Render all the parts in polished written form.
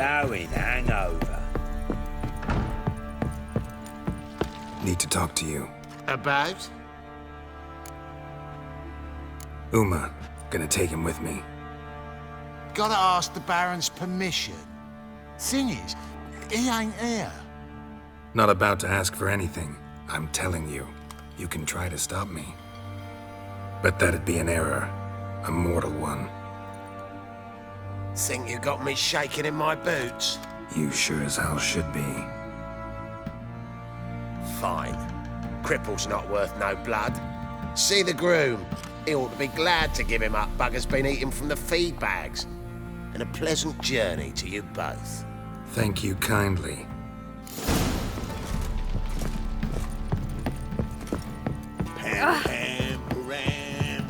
blowing hangover. Need to talk to you. About? Uma. Gonna take him with me. Gotta ask the Baron's permission. Thing is, he ain't here. Not about to ask for anything. I'm telling you. You can try to stop me. But that'd be an error. A mortal one. Think you got me shaking in my boots? You sure as hell should be. Fine. Cripple's not worth no blood. See the groom. He ought to be glad to give him up. Bugger's been eating from the feed bags. And a pleasant journey to you both. Thank you kindly. Pam, pam, ram.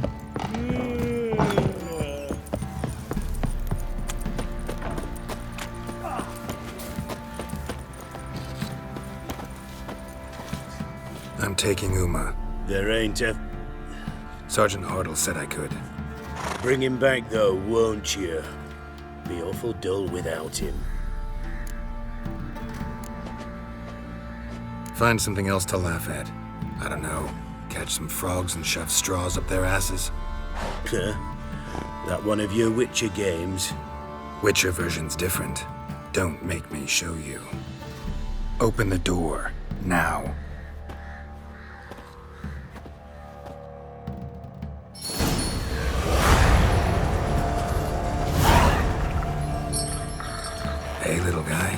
I'm taking Uma. There ain't a... Sergeant Hartle said I could. Bring him back, though, won't you? Be awful dull without him. Find something else to laugh at. I don't know. Catch some frogs and shove straws up their asses. Huh? That one of your Witcher games? Witcher version's different. Don't make me show you. Open the door. Now. Hey, little guy.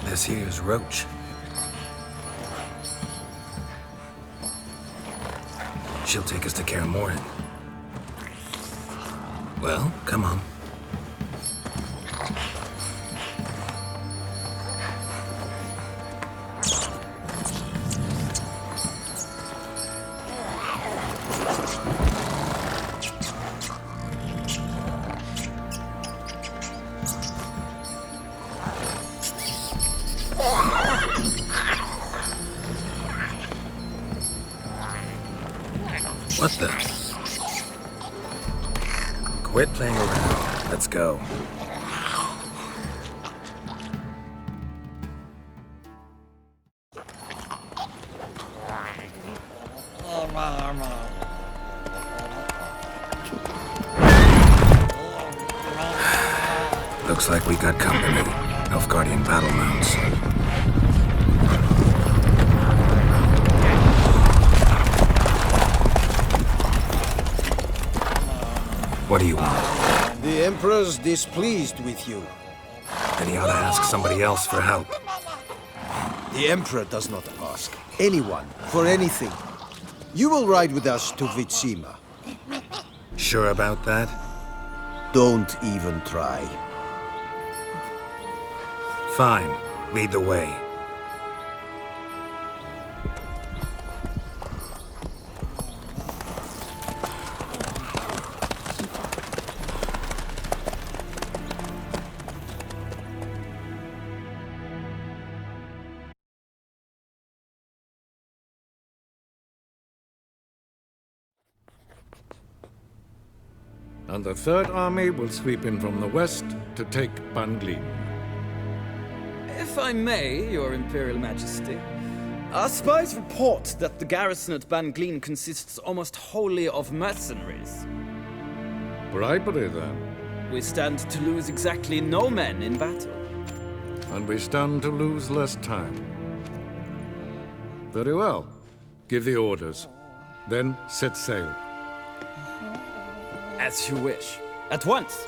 This here's Roach. She'll take us to Kaer Morhen. Well, come on. What the? Quit playing around. Let's go. Looks like we got company. Nilfgaardian battle mounts. What do you want? The Emperor's displeased with you. Then he ought to ask somebody else for help. The Emperor does not ask anyone for anything. You will ride with us to Vitsima. Sure about that? Don't even try. Fine. Lead the way. And the Third Army will sweep in from the west to take Banglin. If I may, Your Imperial Majesty, our spies report that the garrison at Banglin consists almost wholly of mercenaries. Bribery, then. We stand to lose exactly no men in battle. And we stand to lose less time. Very well. Give the orders. Then set sail. As you wish. At once.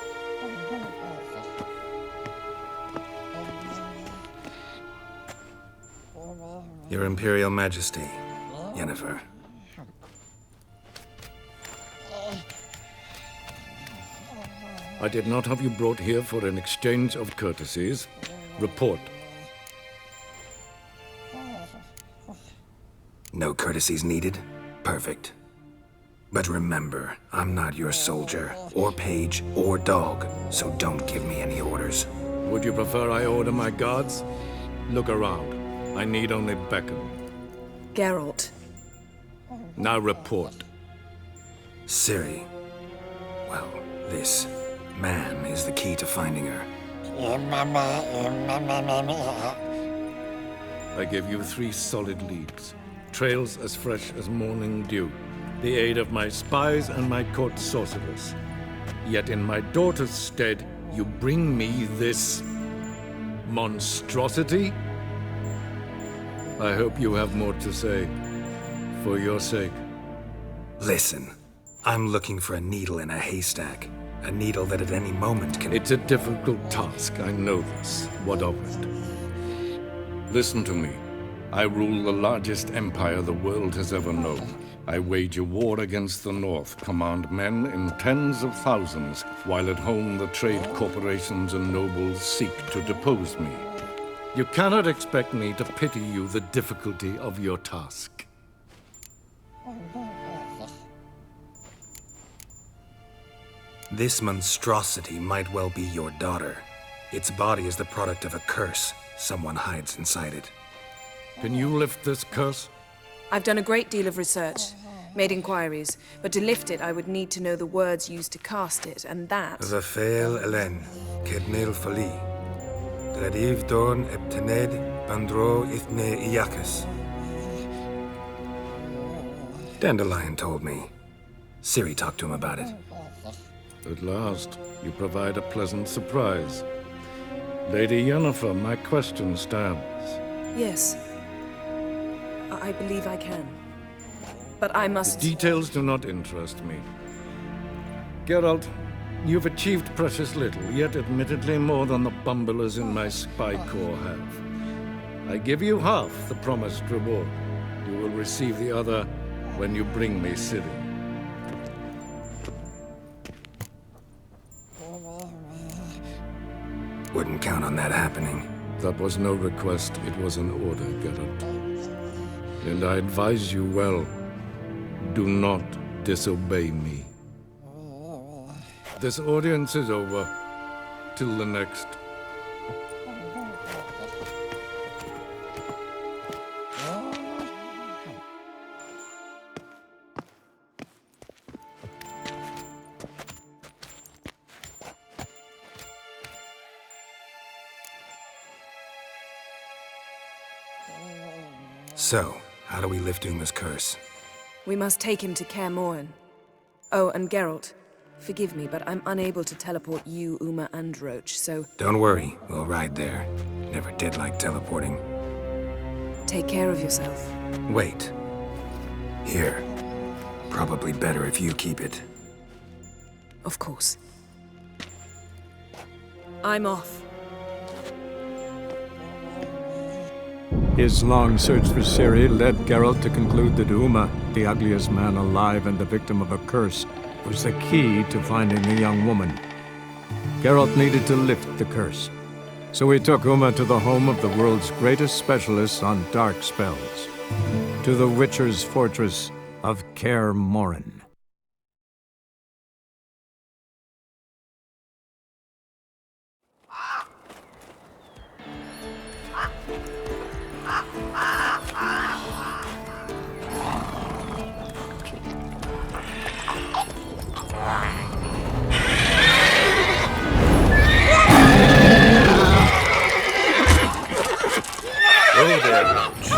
Your Imperial Majesty, Yennefer. I did not have you brought here for an exchange of courtesies. Report. No courtesies needed? Perfect. But remember, I'm not your soldier, or page, or dog, so don't give me any orders. Would you prefer I order my guards? Look around. I need only beckon. Geralt. Now report. Ciri. Well, this man is the key to finding her. I give you 3 solid leads. Trails as fresh as morning dew. The aid of my spies and my court sorcerers. Yet in my daughter's stead, you bring me this monstrosity? I hope you have more to say. For your sake. Listen, I'm looking for a needle in a haystack. A needle that at any moment can... It's a difficult task, I know this. What of it? Listen to me. I rule the largest empire the world has ever known. I wage a war against the North, command men in tens of thousands, while at home the trade corporations and nobles seek to depose me. You cannot expect me to pity you the difficulty of your task. This monstrosity might well be your daughter. Its body is the product of a curse. Someone hides inside it. Can you lift this curse? I've done a great deal of research, made inquiries, but to lift it I would need to know the words used to cast it, and that... Vafael Elen, Kedmil Fali. Drediv Dorn Eptened Bandro Ithne Iacus. Dandelion told me. Ciri talked to him about it. At last, you provide a pleasant surprise. Lady Yennefer, my question stands. Yes. I believe I can. But I must... Details do not interest me. Geralt, you've achieved precious little, yet admittedly more than the bumblers in my spy corps have. I give you half the promised reward. You will receive the other when you bring me Ciri. Wouldn't count on that happening. That was no request, it was an order, Geralt. And I advise you well, do not disobey me. This audience is over. Till the next. So, how do we lift Uma's curse? We must take him to Kaer Morhen. Oh, and Geralt, forgive me, but I'm unable to teleport you, Uma, and Roach, so... Don't worry, we'll ride there. Never did like teleporting. Take care of yourself. Wait. Here. Probably better if you keep it. Of course. I'm off. His long search for Ciri led Geralt to conclude that Uma, the ugliest man alive and the victim of a curse, was the key to finding the young woman. Geralt needed to lift the curse, so he took Uma to the home of the world's greatest specialists on dark spells, to the Witcher's fortress of Kaer Morhen. Oh there, Roach.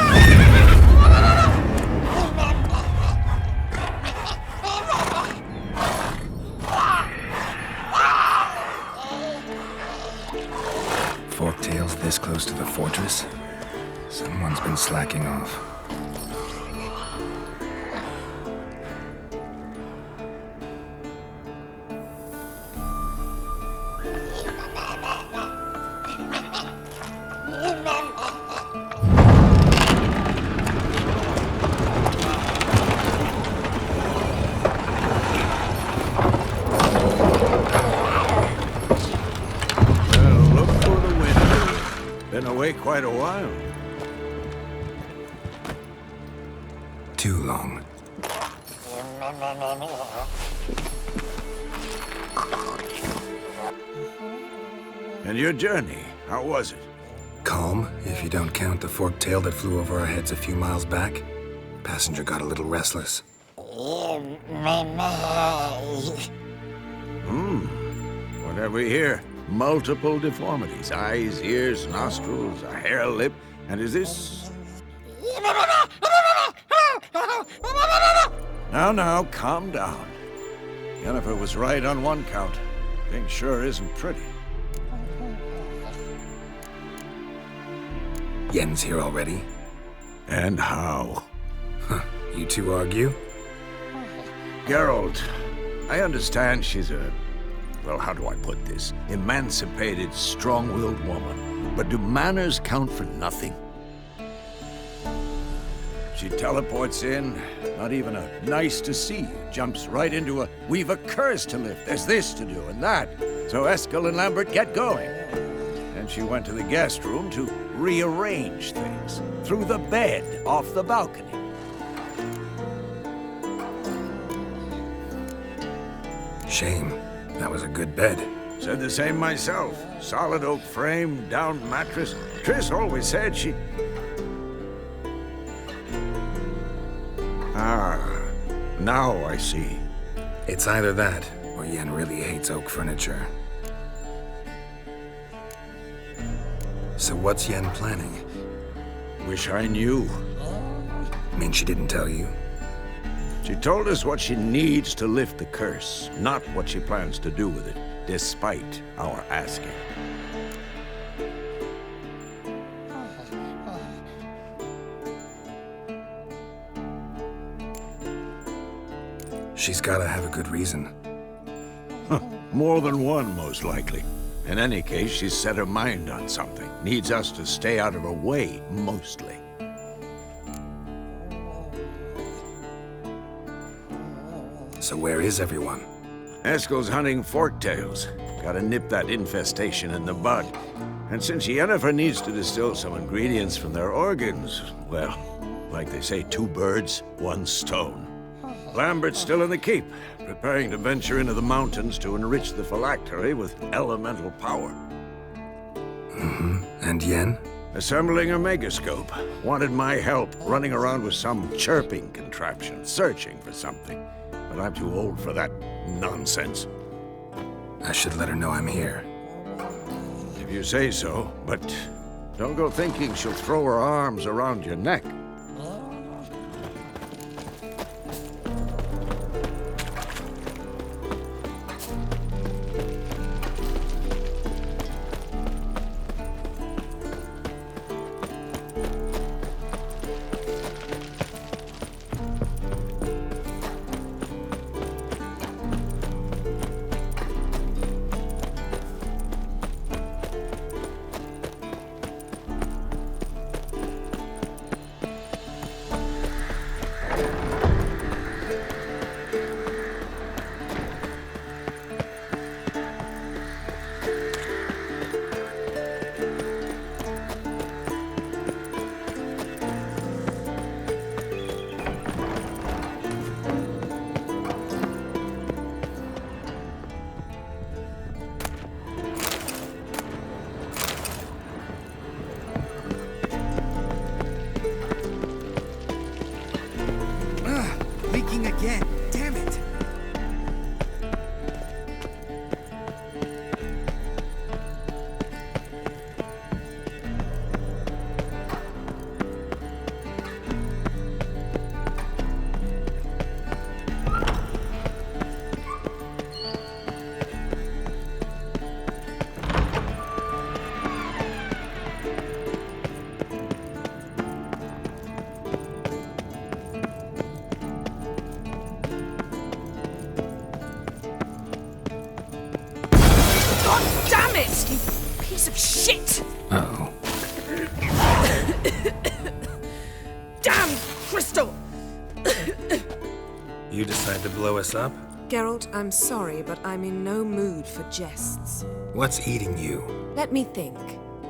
Forktails this close to the fortress? Someone's been slacking off. Been away quite a while. Too long. And your journey, how was it? calm, if you don't count the forked tail that flew over our heads a few miles back. Passenger got a little restless. What have we here? Multiple deformities. Eyes, ears, nostrils, a hair lip. And is this... Now, calm down. Yennefer was right on one count. Thing sure isn't pretty. Yen's here already? And how? You two argue? Geralt, I understand she's a... well, how do I put this? Emancipated, strong-willed woman. But do manners count for nothing? She teleports in, not even a nice to see you, jumps right into a, we've a curse to lift, there's this to do and that. So Eskel and Lambert get going. Then she went to the guest room to rearrange things. Through the bed, off the balcony. Shame. That was a good bed. Said the same myself. Solid oak frame, down mattress. Triss always said she... Now I see. It's either that, or Yen really hates oak furniture. So what's Yen planning? Wish I knew. Mean she didn't tell you? She told us what she needs to lift the curse, not what she plans to do with it, despite our asking. She's gotta have a good reason. More than one, most likely. In any case, she's set her mind on something. Needs us to stay out of her way, mostly. So where is everyone? Eskel's hunting forktails. Gotta nip that infestation in the bud. And since Yennefer needs to distill some ingredients from their organs, well, like they say, 2 birds, 1 stone. Lambert's still in the keep, preparing to venture into the mountains to enrich the phylactery with elemental power. And Yen? Assembling a megascope. Wanted my help running around with some chirping contraption, searching for something. But I'm too old for that nonsense. I should let her know I'm here. If you say so, but don't go thinking she'll throw her arms around your neck. Again, damn it! Damn it! You piece of shit! Uh-oh. Damn crystal! You decide to blow us up? Geralt, I'm sorry, but I'm in no mood for jests. What's eating you? Let me think.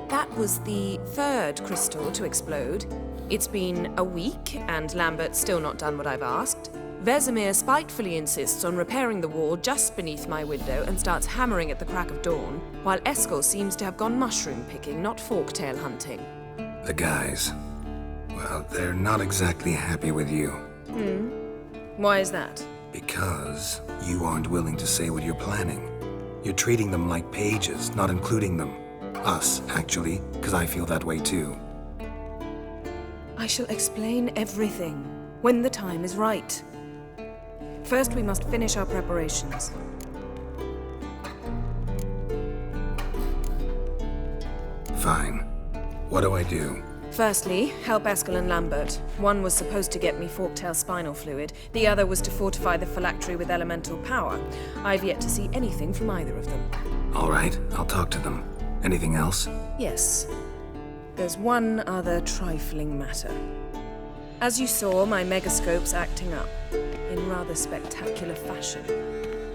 That was the 3rd crystal to explode. It's been a week, and Lambert's still not done what I've asked. Vesemir spitefully insists on repairing the wall just beneath my window and starts hammering at the crack of dawn, while Eskel seems to have gone mushroom picking, not forktail hunting. The guys. Well, they're not exactly happy with you. Why is that? Because you aren't willing to say what you're planning. You're treating them like pages, not including them. Us, actually, because I feel that way too. I shall explain everything when the time is right. First, we must finish our preparations. Fine. What do I do? Firstly, help Eskel and Lambert. One was supposed to get me forktail spinal fluid, the other was to fortify the phylactery with elemental power. I've yet to see anything from either of them. All right, I'll talk to them. Anything else? Yes. There's one other trifling matter. As you saw, my megascope's acting up, in rather spectacular fashion.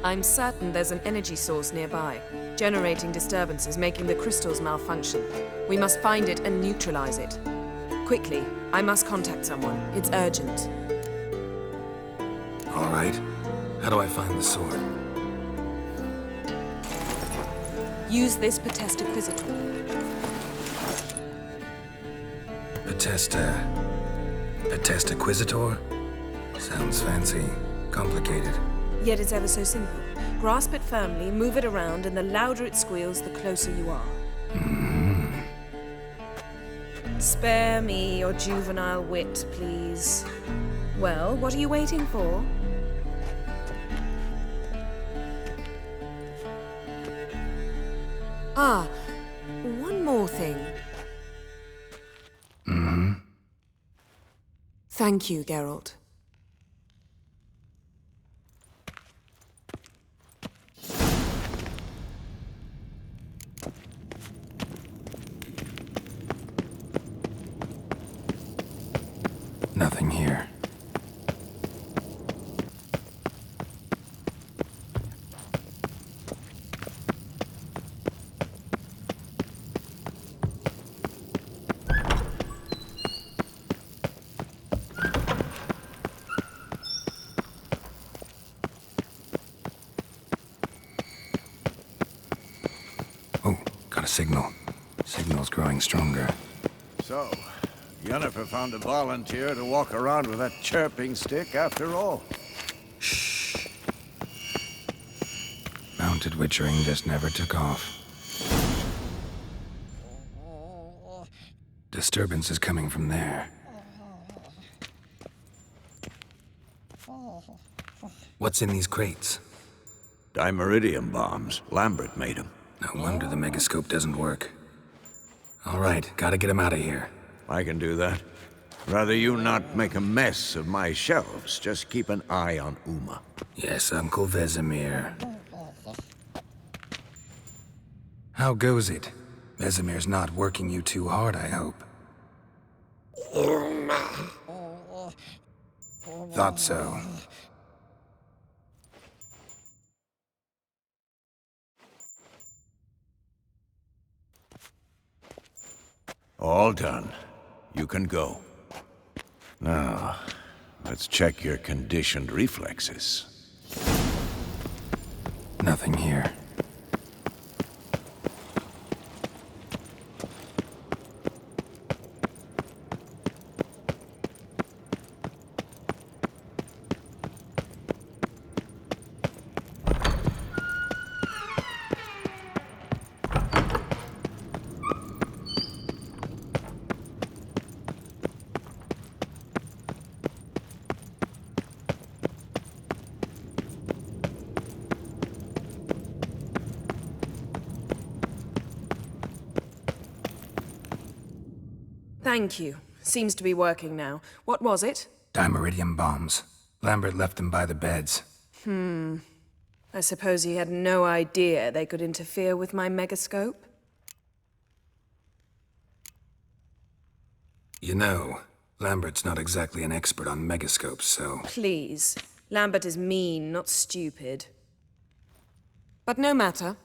I'm certain there's an energy source nearby, generating disturbances, making the crystals malfunction. We must find it and neutralize it. Quickly, I must contact someone. It's urgent. All right. How do I find the sword? Use this Potesta Quisitor. Potesta Quisitor? Sounds fancy. Complicated. Yet it's ever so simple. Grasp it firmly, move it around, and the louder it squeals, the closer you are. Spare me your juvenile wit, please. Well, what are you waiting for? Ah, one more thing. Thank you, Geralt. Nothing here. Oh, got a signal. Signal's growing stronger. So, Yennefer found a volunteer to walk around with that chirping stick after all. Shh. Mounted witchering just never took off. Disturbance is coming from there. What's in these crates? Dimeridium bombs. Lambert made them. No wonder the megascope doesn't work. All right, gotta get him out of here. I can do that. Rather you not make a mess of my shelves. Just keep an eye on Uma. Yes, Uncle Vesemir. How goes it? Vesemir's not working you too hard, I hope. Thought so. All done. You can go. Now, let's check your conditioned reflexes. Nothing here. Thank you. Seems to be working now. What was it? Dimeridium bombs. Lambert left them by the beds. I suppose he had no idea they could interfere with my megascope? You know, Lambert's not exactly an expert on megascopes, so... Please. Lambert is mean, not stupid. But no matter.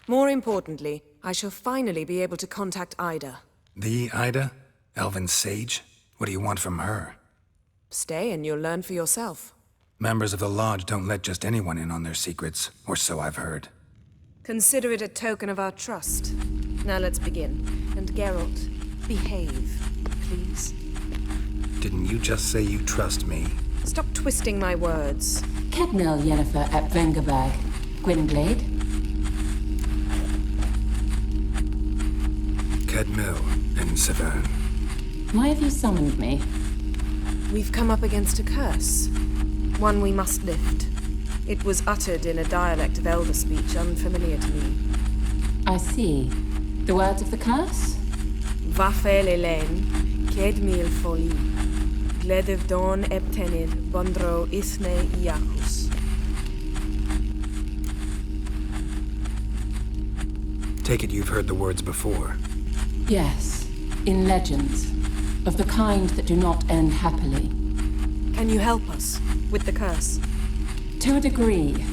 More importantly, I shall finally be able to contact Ida. The Ida? Elven sage? What do you want from her? Stay and you'll learn for yourself. Members of the Lodge don't let just anyone in on their secrets, or so I've heard. Consider it a token of our trust. Now let's begin. And Geralt, behave, please. Didn't you just say you trust me? Stop twisting my words. Kednel Yennefer at Vengerberg. Gwynblade. Kedmil and Severn. Why have you summoned me? We've come up against a curse. One we must lift. It was uttered in a dialect of Elder speech unfamiliar to me. I see. The words of the curse? Vafel Elaine, Kedmil Foli, Gledev Don Eptenid, Bondro Ithne Iakus. Take it you've heard the words before. Yes, in legends. Of the kind that do not end happily. Can you help us with the curse? To a degree.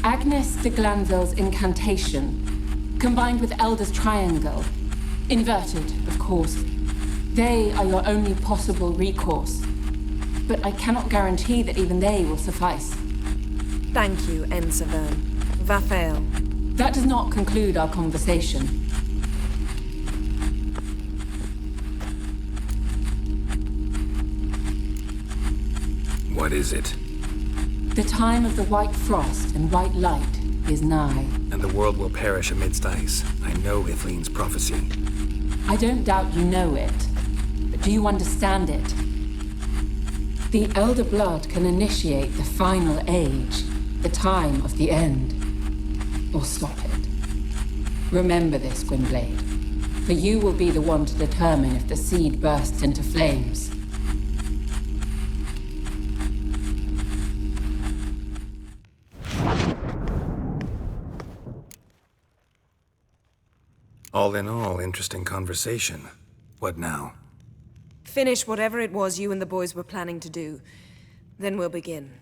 Agnes de Glanville's incantation, combined with Elder's triangle, inverted, of course. They are your only possible recourse. But I cannot guarantee that even they will suffice. Thank you, Severn. Vafel. That does not conclude our conversation. What is it? The time of the white frost and white light is nigh. And the world will perish amidst ice. I know Ithleen's prophecy. I don't doubt you know it. But do you understand it? The Elder Blood can initiate the final age, the time of the end. Or stop it. Remember this, Gwynblade. For you will be the one to determine if the seed bursts into flames. All in all, interesting conversation. What now? Finish whatever it was you and the boys were planning to do. Then we'll begin.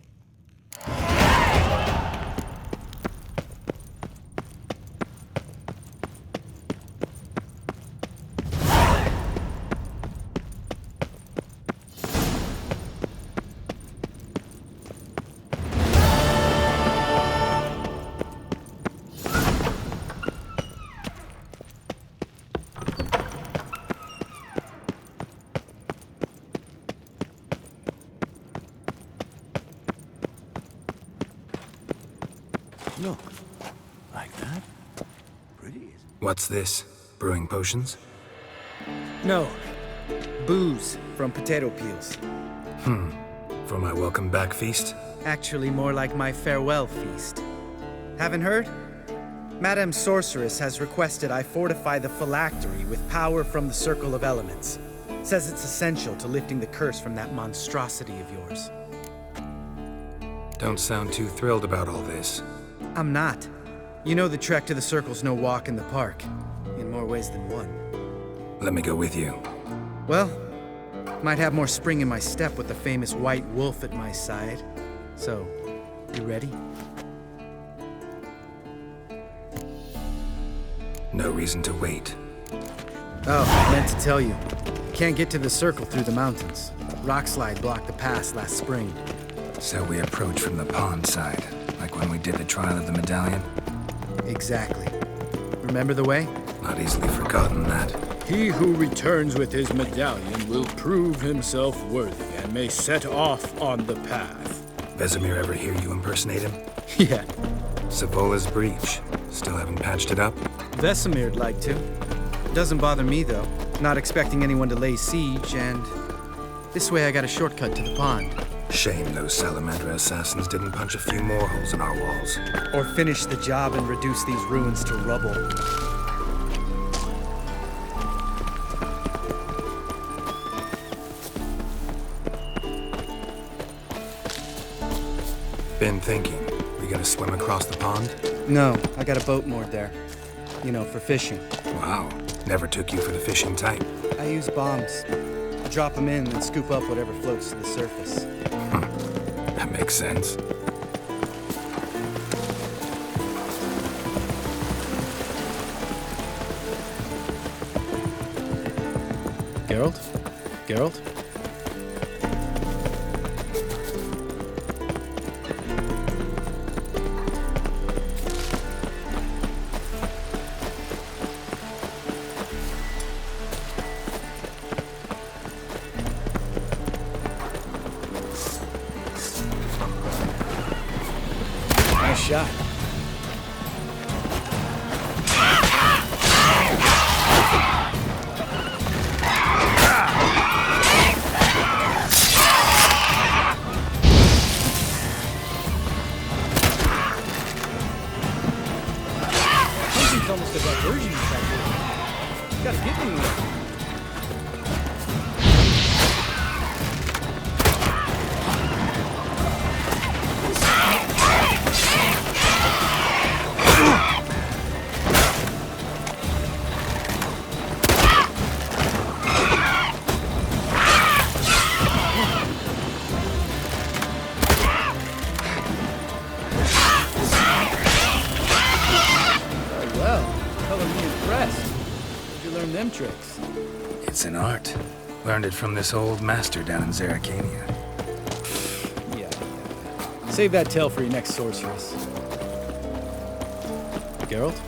Look, like that. Pretty. What's this? Brewing potions? No. Booze from potato peels. For my welcome back feast? Actually, more like my farewell feast. Haven't heard? Madame Sorceress has requested I fortify the phylactery with power from the Circle of Elements. Says it's essential to lifting the curse from that monstrosity of yours. Don't sound too thrilled about all this. I'm not. You know the trek to the Circle's no walk in the park. In more ways than one. Let me go with you. Well, might have more spring in my step with the famous White Wolf at my side. So, you ready? No reason to wait. Oh, I meant to tell you. Can't get to the Circle through the mountains. Rockslide blocked the pass last spring. So we approach from the pond side, like when we did the trial of the medallion? Exactly. Remember the way? Not easily forgotten, that. He who returns with his medallion will prove himself worthy and may set off on the path. Vesemir ever hear you impersonate him? Yeah. Savola's breach. Still haven't patched it up? Vesemir'd like to. Doesn't bother me, though. Not expecting anyone to lay siege, and this way I got a shortcut to the pond. Shame those Salamander assassins didn't punch a few more holes in our walls. Or finish the job and reduce these ruins to rubble. Been thinking. We gonna swim across the pond? No, I got a boat moored there. You know, for fishing. Wow. Never took you for the fishing type. I use bombs. Drop them in and scoop up whatever floats to the surface. That makes sense. Geralt? Geralt? shot. It's almost a diversion effect. Gotta get me one. Them tricks. It's an art. Learned it from this old master down in Zerrikania. Yeah. Save that tale for your next sorceress. Geralt?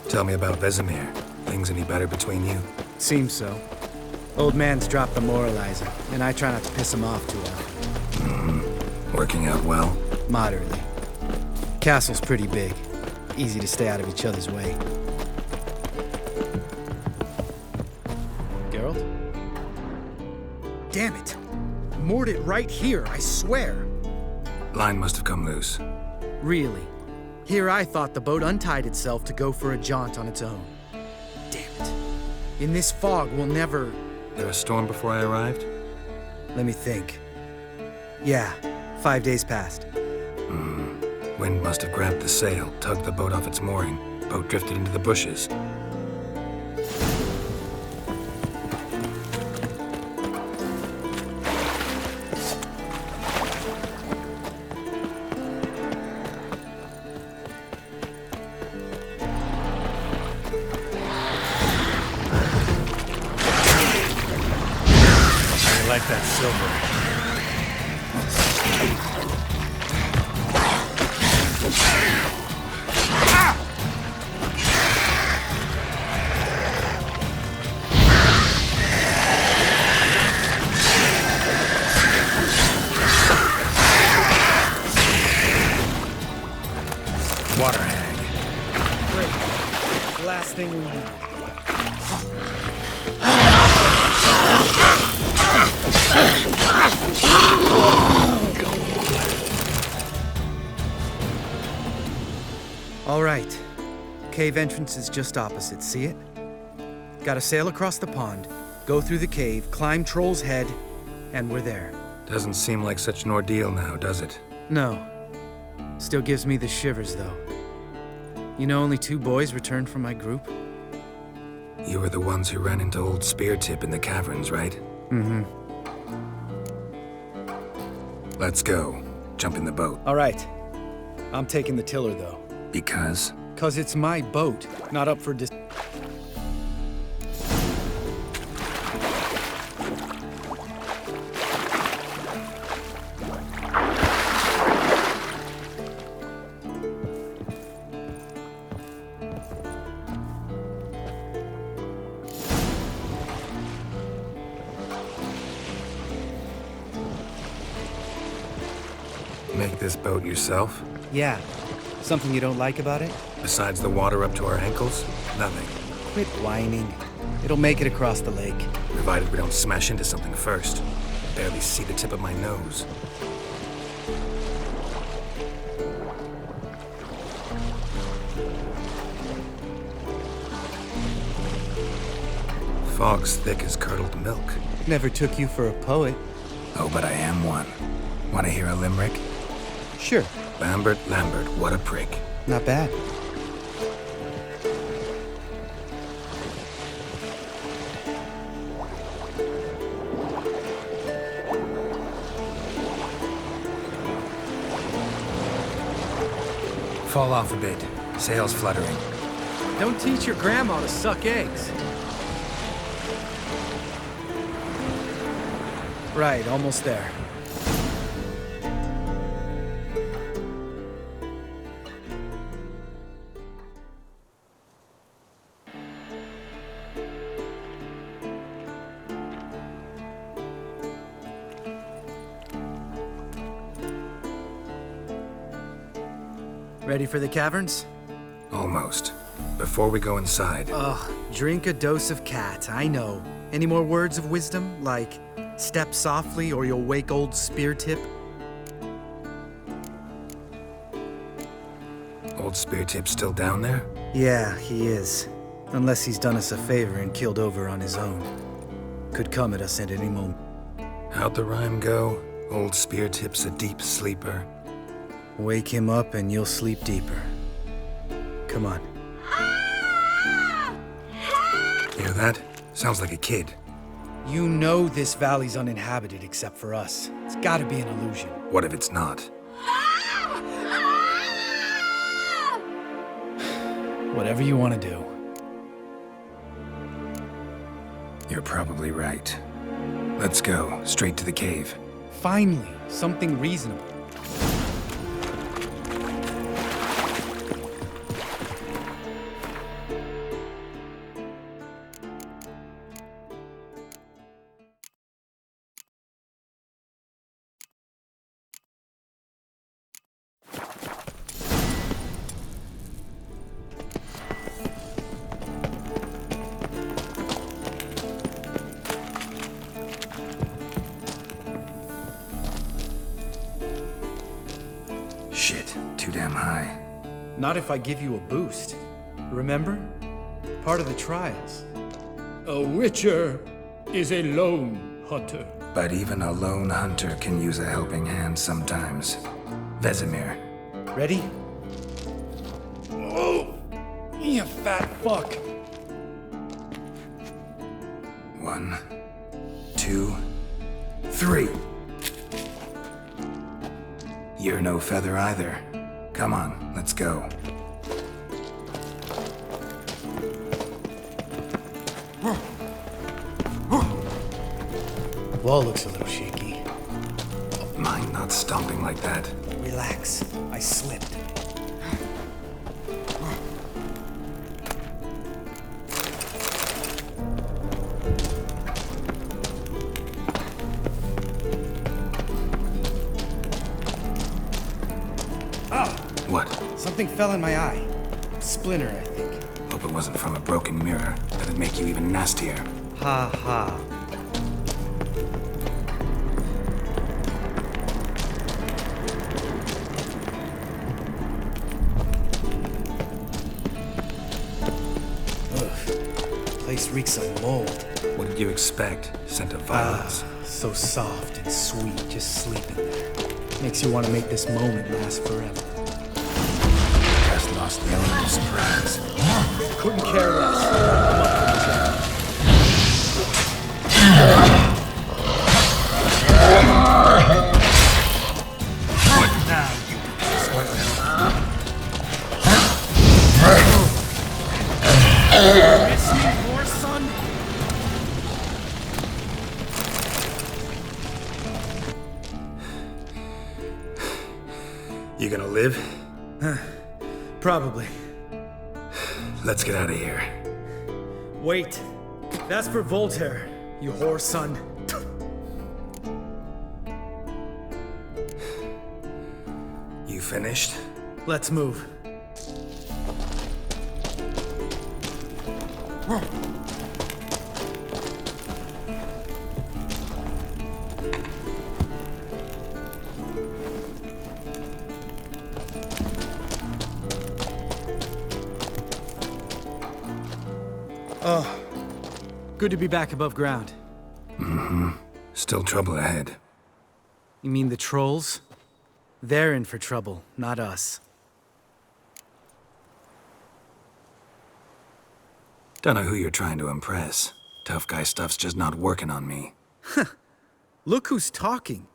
Tell me about Vesemir. Things any better between you? Seems so. Old man's dropped the moralizer, and I try not to piss him off too often. Working out well? Moderately. Castle's pretty big. Easy to stay out of each other's way. Geralt? Damn it! Moored it right here, I swear! Line must have come loose. Really? Here I thought the boat untied itself to go for a jaunt on its own. Damn it. In this fog, we'll never... There a storm before I arrived? Let me think. Yeah, 5 days passed. Wind must have grabbed the sail, tugged the boat off its mooring. Boat drifted into the bushes. I like that silver. Water hag. Great. Last thing we need. All right. Cave entrance is just opposite, see it? Gotta sail across the pond, go through the cave, climb Troll's Head, and we're there. Doesn't seem like such an ordeal now, does it? No. Still gives me the shivers, though. You know only 2 boys returned from my group? You were the ones who ran into old Speartip in the caverns, right? Mm-hmm. Let's go. Jump in the boat. All right. I'm taking the tiller, though. Because? 'Cause it's my boat, not up for Make this boat yourself? Yeah. Something you don't like about it? Besides the water up to our ankles? Nothing. Quit whining. It'll make it across the lake. Provided we don't smash into something first. Barely see the tip of my nose. Fog's thick as curdled milk. Never took you for a poet. Oh, but I am one. Want to hear a limerick? Sure. Lambert, what a prick. Not bad. Fall off a bit. Sails fluttering. Don't teach your grandma to suck eggs. Right, almost there. Ready for the caverns? Almost. Before we go inside... Ugh, drink a dose of cat, I know. Any more words of wisdom, like, step softly or you'll wake old Speartip? Old Speartip's still down there? Yeah, he is. Unless he's done us a favor and killed over on his own. Could come at us at any moment. How'd the rhyme go? Old Speartip's a deep sleeper. Wake him up and you'll sleep deeper. Come on. Hear that? Sounds like a kid. You know this valley's uninhabited except for us. It's gotta be an illusion. What if it's not? Whatever you want to do. You're probably right. Let's go, straight to the cave. Finally, something reasonable. Shit, too damn high. Not if I give you a boost. Remember? Part of the trials. A witcher is a lone hunter. But even a lone hunter can use a helping hand sometimes. Vesemir. Ready? Oh! You fat fuck! 1, 2, 3. You're no feather either. Come on, let's go. The wall looks a little shaky. Mind not stomping like that. Relax. I slipped. What? Something fell in my eye. Splinter, I think. Hope it wasn't from a broken mirror. That'd make you even nastier. Ha ha. Ugh. Place reeks of mold. What did you expect? Scent of violets? So soft and sweet, just sleeping there. Makes you want to make this moment last forever. Just lost the element of surprise. Couldn't care less. What now, you Miss me more, son? You gonna live? Probably. Let's get out of here. Wait. That's for Voltaire, you whore son. You finished? Let's move. Oh, good to be back above ground. Mm-hmm. Still trouble ahead. You mean the trolls? They're in for trouble, not us. Don't know who you're trying to impress. Tough guy stuff's just not working on me. Look who's talking.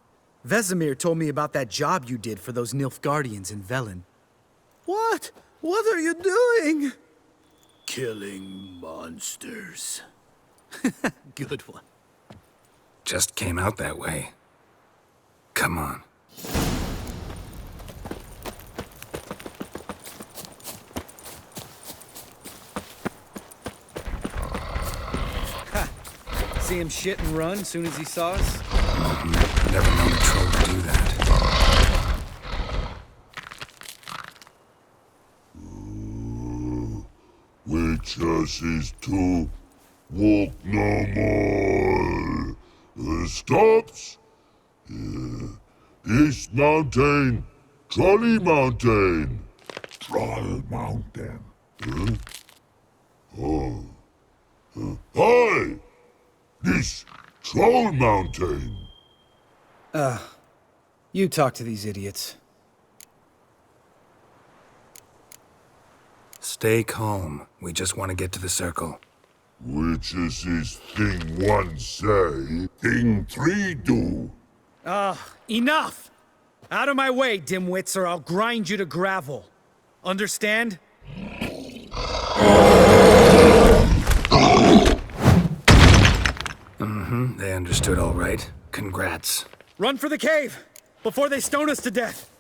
Vesemir told me about that job you did for those Nilfgaardians in Velen. What? What are you doing? Killing monsters. Good one. Just came out that way. Come on. See him shit and run as soon as he saw us? Never known a troll to do that. us is to walk no more. Stops. East Mountain, Trolley Mountain. Troll Mountain. Oh. Hi! This Troll Mountain. You talk to these idiots. Stay calm. We just want to get to the circle. Which is his thing one say, thing three do. Enough! Out of my way, dimwits, or I'll grind you to gravel. Understand? They understood all right. Congrats. Run for the cave! Before they stone us to death!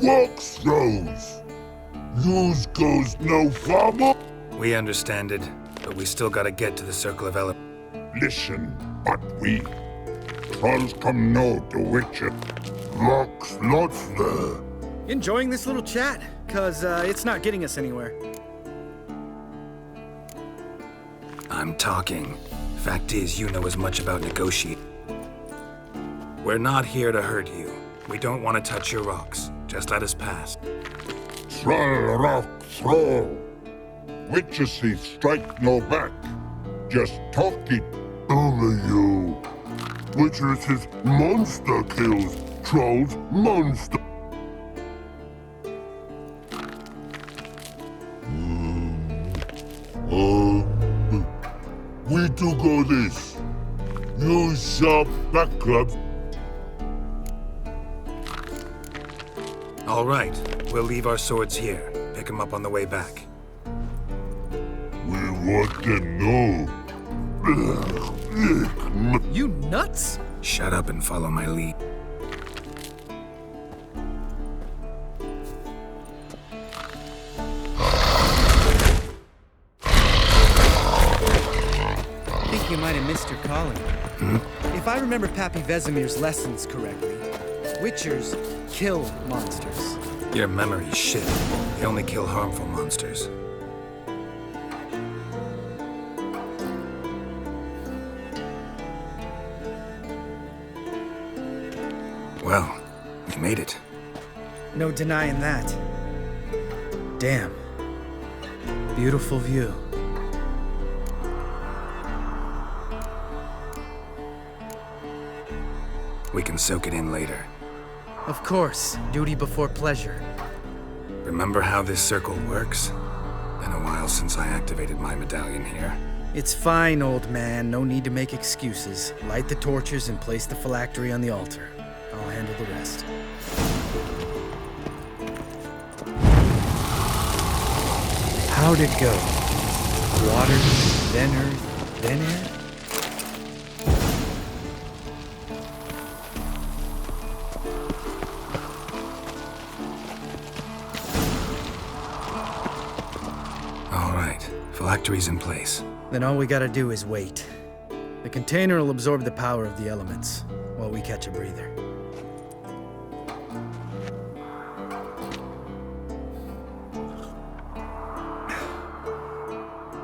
Walks throws. Yous goes no farmer. We understand it, but we still gotta get to the Circle of Elements. Listen, but we trolls come no to witcher. Locks lots there. Enjoying this little chat? Cause it's not getting us anywhere. I'm talking. Fact is, you know as much about negotiating. We're not here to hurt you. We don't want to touch your rocks. Just let us pass. Troll rock throw. Witches see strike no back. Just talk it over you. Witches is monster kills. Trolls monster. We do go this. You sharp back clubs. All right, we'll leave our swords here. Pick them up on the way back. We want them know. You nuts? Shut up and follow my lead. I think you might have missed your calling. If I remember Pappy Vesemir's lessons correctly, Witchers kill monsters. Your memory's shit. They only kill harmful monsters. Well, we made it. No denying that. Damn. Beautiful view. We can soak it in later. Of course, duty before pleasure. Remember how this circle works? Been a while since I activated my medallion here. It's fine, old man. No need to make excuses. Light the torches and place the phylactery on the altar. I'll handle the rest. How'd it go? Water, then earth, then air? Phylactery's in place. Then all we gotta do is wait. The container will absorb the power of the elements, while we catch a breather.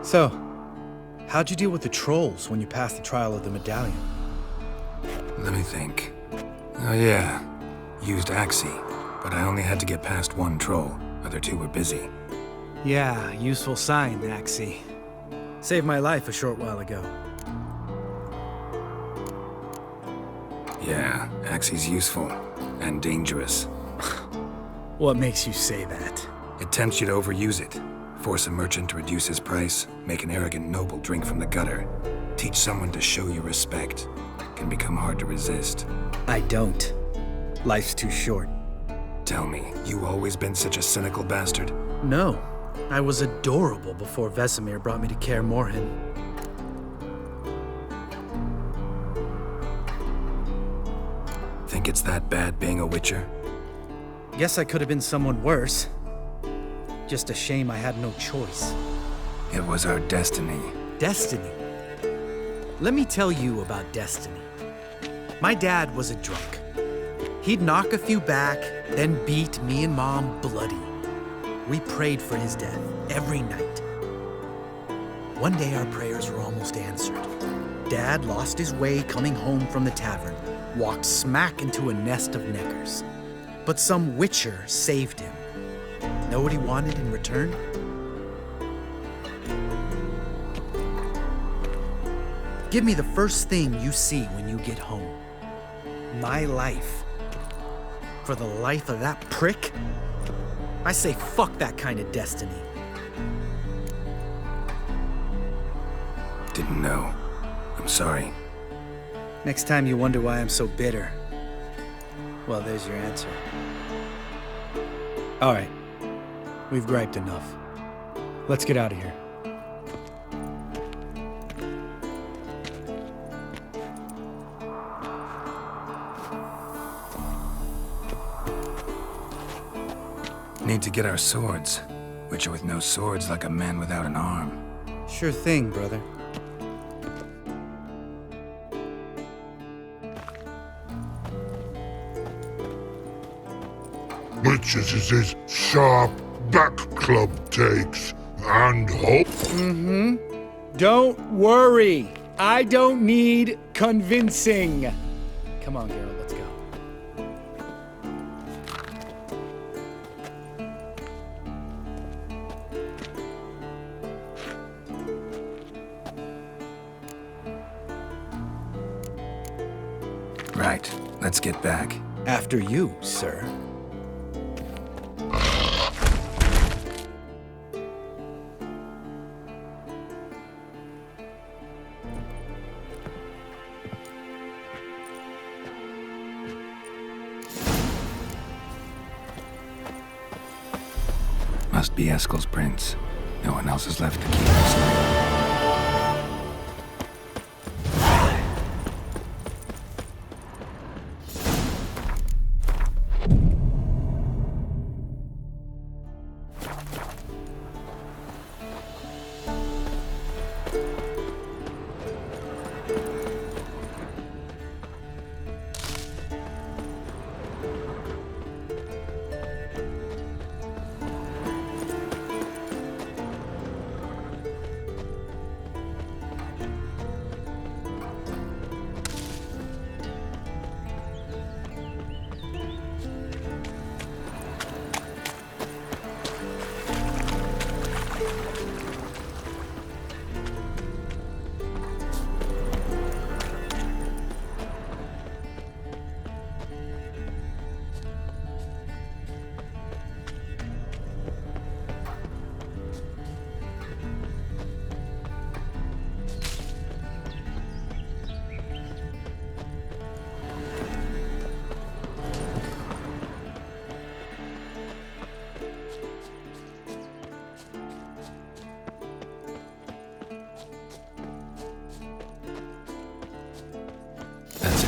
So, how'd you deal with the trolls when you passed the trial of the medallion? Let me think. Oh yeah, used Axie, but I only had to get past one troll. Other two were busy. Yeah, useful sign, Axie. Saved my life a short while ago. Yeah, Axie's useful. And dangerous. What makes you say that? It tempts you to overuse it. Force a merchant to reduce his price. Make an arrogant noble drink from the gutter. Teach someone to show you respect. Can become hard to resist. I don't. Life's too short. Tell me, you always been such a cynical bastard? No. I was adorable before Vesemir brought me to Kaer Morhen. Think it's that bad being a Witcher? Guess I could have been someone worse. Just a shame I had no choice. It was our destiny. Destiny? Let me tell you about destiny. My dad was a drunk. He'd knock a few back, then beat me and Mom bloody. We prayed for his death every night. One day our prayers were almost answered. Dad lost his way coming home from the tavern, walked smack into a nest of neckers. But some Witcher saved him. Know what he wanted in return? Give me the first thing you see when you get home. My life. For the life of that prick? I say fuck that kind of destiny. Didn't know. I'm sorry. Next time you wonder why I'm so bitter, well, there's your answer. All right. We've griped enough. Let's get out of here. Need to get our swords. Witcher with no swords like a man without an arm. Sure thing, brother. Which is his sharp back club takes, and hope. Don't worry. I don't need convincing. Come on, Geralt, let's go. Right, let's get back. After you, sir. Must be Eskel's prints. No one else is left to keep us safe.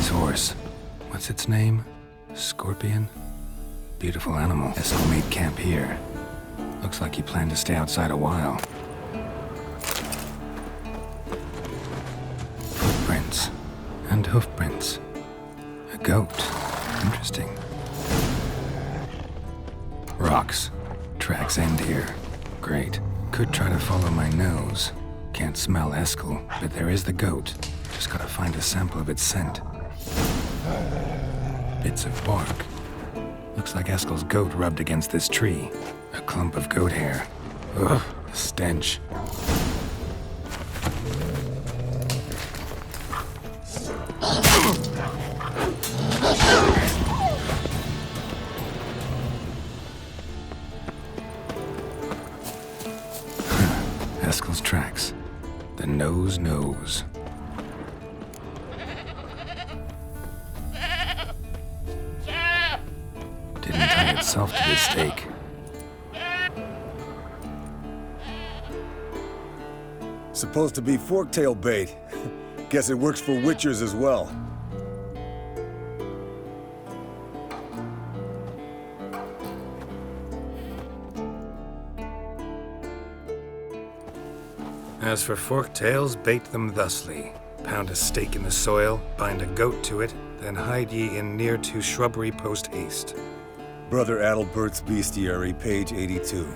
Horse. What's its name? Scorpion? Beautiful animal. Eskel made camp here. Looks like he planned to stay outside a while. Footprints. And hoofprints. A goat. Interesting. Rocks. Tracks end here. Great. Could try to follow my nose. Can't smell Eskel, but there is the goat. Just gotta find a sample of its scent. Bits of bark. Looks like Eskel's goat rubbed against this tree. A clump of goat hair. Ugh, the stench. Eskel's tracks. The nose knows. myself to this stake. Supposed to be forktail bait. Guess it works for witchers as well. As for forktails, bait them thusly. Pound a stake in the soil, bind a goat to it, then hide ye in near to shrubbery post haste. Brother Adalbert's Bestiary, page 82.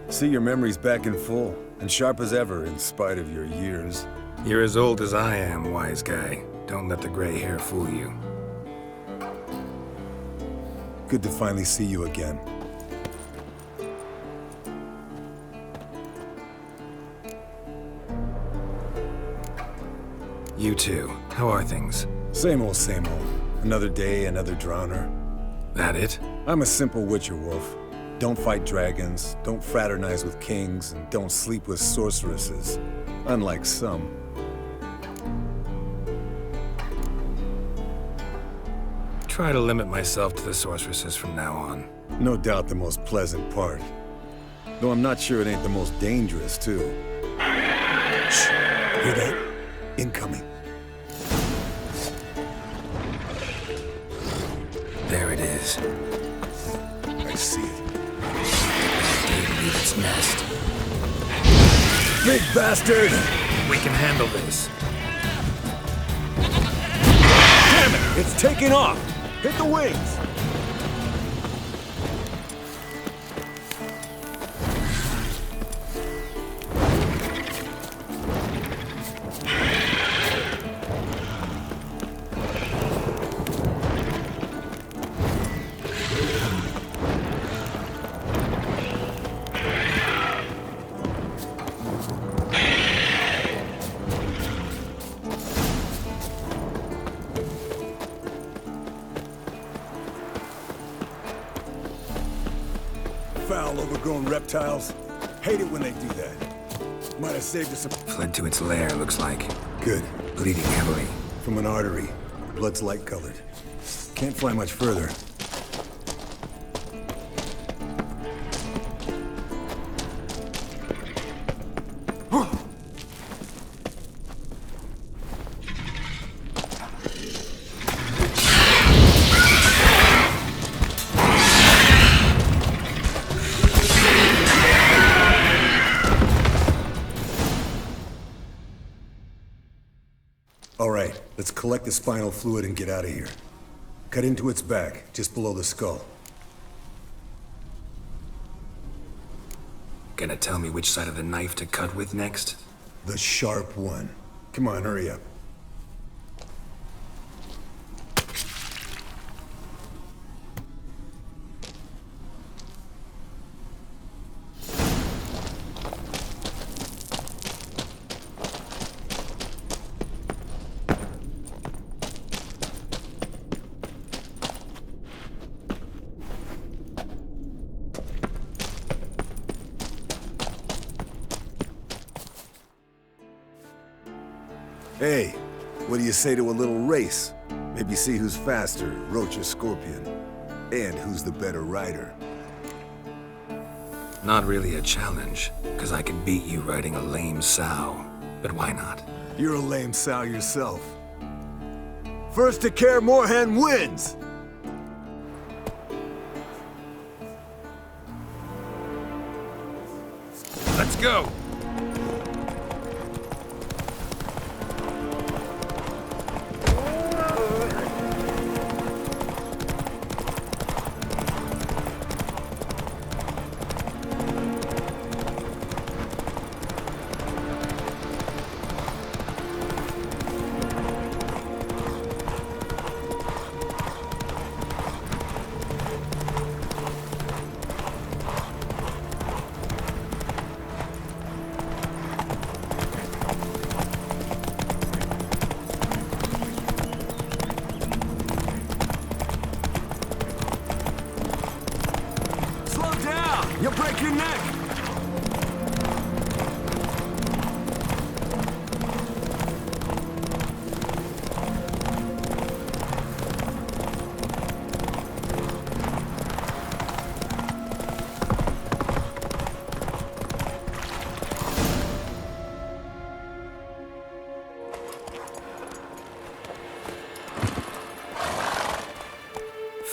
See your memories back in full, and sharp as ever in spite of your years. You're as old as I am, wise guy. Don't let the gray hair fool you. Good to finally see you again. You too. How are things? Same old, same old. Another day, another drowner. That it? I'm a simple witcher wolf. Don't fight dragons, don't fraternize with kings, and don't sleep with sorceresses. Unlike some. Try to limit myself to the sorceresses from now on. No doubt the most pleasant part. Though I'm not sure it ain't the most dangerous, too. Shh! Hear that? Incoming. There it is. I see it. Can't leave its nest. Big bastard! We can handle this. Damn it! It's taking off! Hit the wings! Foul, overgrown reptiles. Hate it when they do that. Might have saved us some... Fled to its lair, looks like. Good. Bleeding heavily. From an artery. Blood's light-colored. Can't fly much further. All right, let's collect the spinal fluid and get out of here. Cut into its back, just below the skull. Gonna tell me which side of the knife to cut with next? The sharp one. Come on, hurry up. Hey, what do you say to a little race? Maybe see who's faster, Roach or Scorpion. And who's the better rider. Not really a challenge, because I could beat you riding a lame sow. But why not? You're a lame sow yourself. First to Kaer Morhen wins! Let's go! You'll break your neck!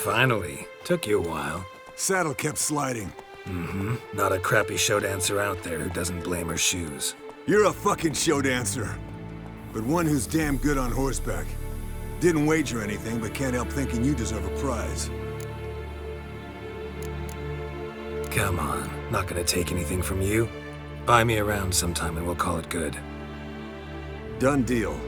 Finally. Took you a while. Saddle kept sliding. Mm-hmm. Not a crappy show dancer out there who doesn't blame her shoes. You're a fucking show dancer. But one who's damn good on horseback. Didn't wager anything, but can't help thinking you deserve a prize. Come on. Not gonna take anything from you. Buy me around sometime and we'll call it good. Done deal.